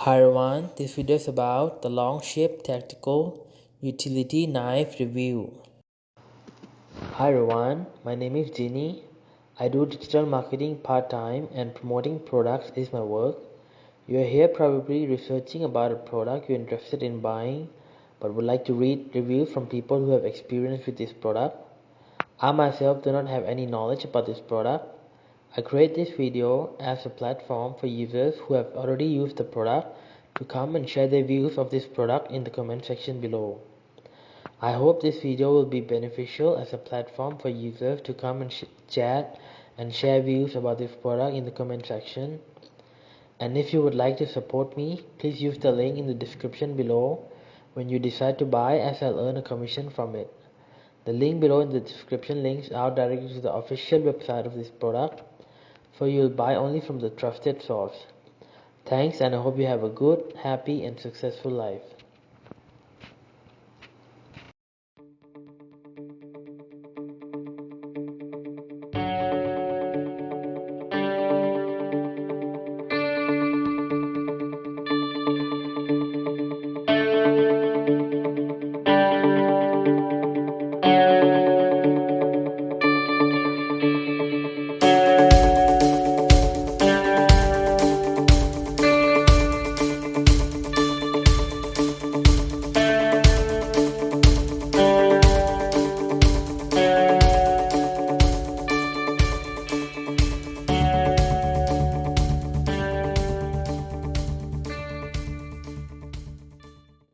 Hi everyone, this video is about the Longship Tactical Utility Knife review. Hi everyone, my name is Ginny. I do digital marketing part-time and promoting products is my work. You are here probably researching about a product you're interested in buying but would like to read reviews from people who have experience with this product. I myself do not have any knowledge about this product. I create this video as a platform for users who have already used the product to come and share their views of this product in the comment section below. I hope this video will be beneficial as a platform for users to come and chat and share views about this product in the comment section. And if you would like to support me, please use the link in the description below when you decide to buy, as I'll earn a commission from it. The link below in the description links out directly to the official website of this product, so you'll buy only from the trusted source. Thanks, and I hope you have a good, happy and successful life.